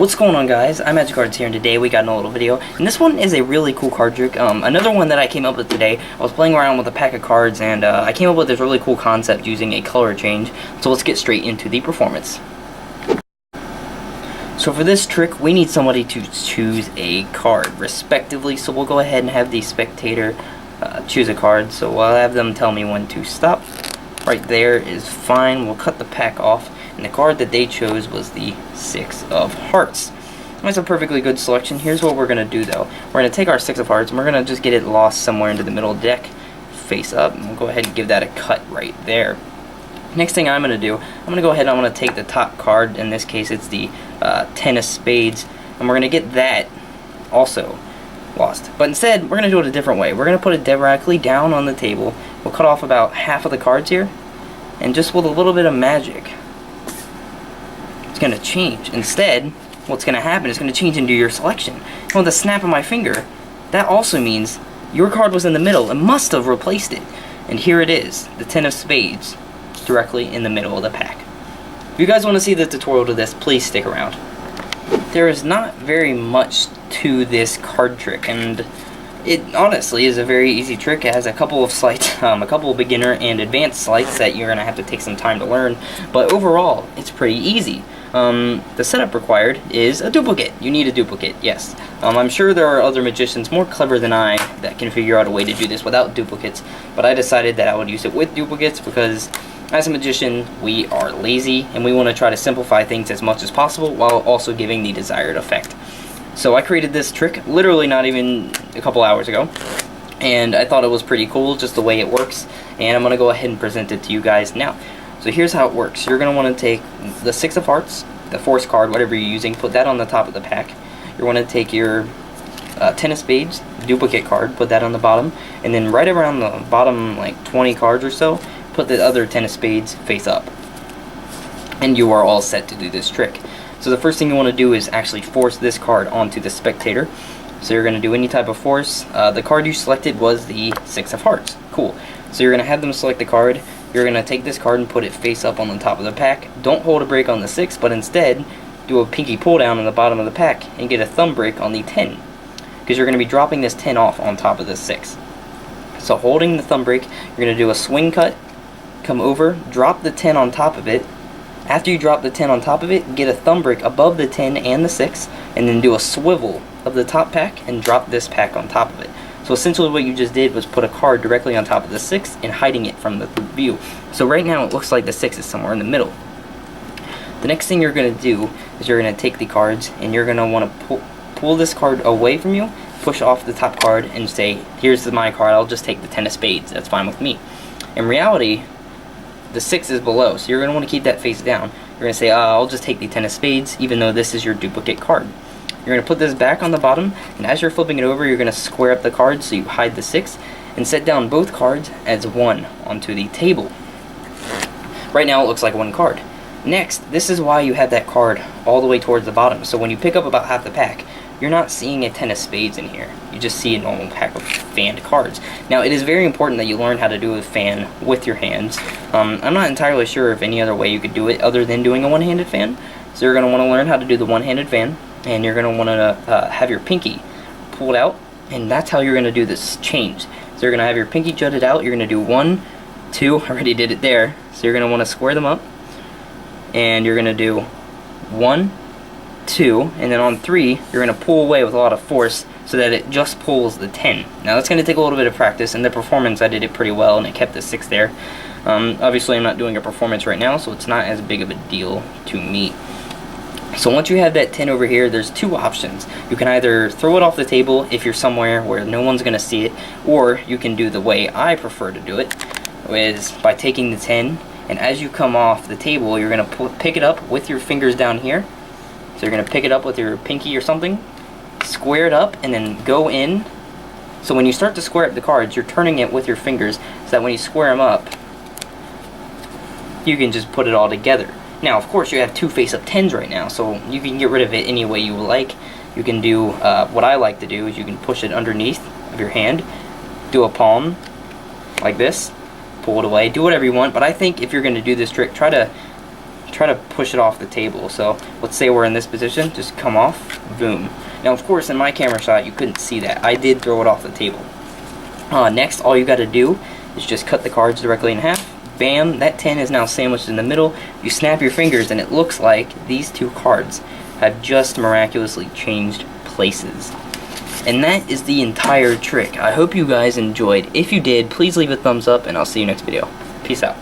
What's going on, guys? I'm Magic Cards here, and today we got a little video, and this one is a really cool card trick. Another one that I came up with today. I was playing around with a pack of cards, and I came up with this really cool concept using a color change. So let's get straight into the performance. So for this trick, we need somebody to choose a card, respectively. So we'll go ahead and have the spectator choose a card. So I'll have them tell me when to stop. Right there is fine. We'll cut the pack off. And the card that they chose was the Six of Hearts. That's a perfectly good selection. Here's what we're going to do, though. We're going to take our Six of Hearts, and we're going to just get it lost somewhere into the middle of the deck, face up, and we'll go ahead and give that a cut right there. Next thing I'm going to do, I'm going to go ahead and I'm going to take the top card. In this case, it's the Ten of Spades, and we're going to get that also lost. But instead, we're going to do it a different way. We're going to put it directly down on the table. We'll cut off about half of the cards here, and just with a little bit of magic, it's going to change. Instead, what's going to happen is going to change into your selection. And with a snap of my finger, that also means your card was in the middle and must have replaced it. And here it is, the Ten of Spades, directly in the middle of the pack. If you guys want to see the tutorial to this, please stick around. There is not very much to this card trick, and it honestly is a very easy trick. It has a couple of slight, a couple of beginner and advanced slights that you're going to have to take some time to learn, but overall, it's pretty easy. The setup required is a duplicate. You need a duplicate, yes. I'm sure there are other magicians more clever than I that can figure out a way to do this without duplicates, but I decided that I would use it with duplicates because as a magician, we are lazy and we want to try to simplify things as much as possible while also giving the desired effect. So I created this trick literally not even a couple hours ago, and I thought it was pretty cool just the way it works, and I'm going to go ahead and present it to you guys now. So here's how it works. You're going to want to take the Six of Hearts, the Force card, whatever you're using, put that on the top of the pack. You're going to take your Ten of Spades, duplicate card, put that on the bottom, and then right around the bottom, like 20 cards or so, put the other Ten of Spades face up. And you are all set to do this trick. So the first thing you want to do is actually force this card onto the spectator. So you're going to do any type of force. The card you selected was the Six of Hearts. Cool. So you're going to have them select the card. You're going to take this card and put it face up on the top of the pack. Don't hold a break on the 6, but instead do a pinky pull down on the bottom of the pack and get a thumb break on the 10. Because you're going to be dropping this 10 off on top of the 6. So holding the thumb break, you're going to do a swing cut, come over, drop the 10 on top of it. After you drop the 10 on top of it, get a thumb break above the 10 and the 6, and then do a swivel of the top pack and drop this pack on top of it. So essentially what you just did was put a card directly on top of the 6 and hiding it from the view. So right now it looks like the 6 is somewhere in the middle. The next thing you're going to do is you're going to take the cards and you're going to want to pull this card away from you, push off the top card and say, here's my card, I'll just take the Ten of Spades, that's fine with me. In reality, the 6 is below, so you're going to want to keep that face down. You're going to say, I'll just take the Ten of Spades, even though this is your duplicate card. You're going to put this back on the bottom, and as you're flipping it over, you're going to square up the card so you hide the 6, and set down both cards as one onto the table. Right now it looks like one card. Next, this is why you have that card all the way towards the bottom, so when you pick up about half the pack, you're not seeing a Ten of Spades in here. You just see a normal pack of fanned cards. Now, it is very important that you learn how to do a fan with your hands. I'm not entirely sure if any other way you could do it other than doing a one-handed fan. So you're going to want to learn how to do the one-handed fan, and you're going to want to have your pinky pulled out, and that's how you're going to do this change. So you're going to have your pinky jutted out. You're going to do 1, 2. I already did it there. So you're going to want to square them up, and you're going to do 1, 2, and then on 3 you're going to pull away with a lot of force so that it just pulls the 10. Now that's going to take a little bit of practice. In the performance I did it pretty well and it kept the 6 there. Obviously I'm not doing a performance right now, so it's not as big of a deal to me. So once you have that 10 over here, there's two options. You can either throw it off the table if you're somewhere where no one's going to see it, or you can do the way I prefer to do it, is by taking the 10, and as you come off the table you're going to pick it up with your fingers down here. So you're going to pick it up with your pinky or something, square it up, and then go in. So when you start to square up the cards, you're turning it with your fingers so that when you square them up, you can just put it all together. Now, of course, you have two face-up 10s right now, so you can get rid of it any way you like. You can do, what I like to do is you can push it underneath of your hand, do a palm like this, pull it away, do whatever you want, but I think if you're going to do this trick, try to try to push it off the table. So let's say we're in this position, just come off, boom. Now of course in my camera shot you couldn't see that. I did throw it off the table. Next, all you got to do is just cut the cards directly in half. Bam, that 10 is now sandwiched in the middle. You snap your fingers and it looks like these two cards have just miraculously changed places. And that is the entire trick. I hope you guys enjoyed. If you did, please leave a thumbs up and I'll see you next video. Peace out.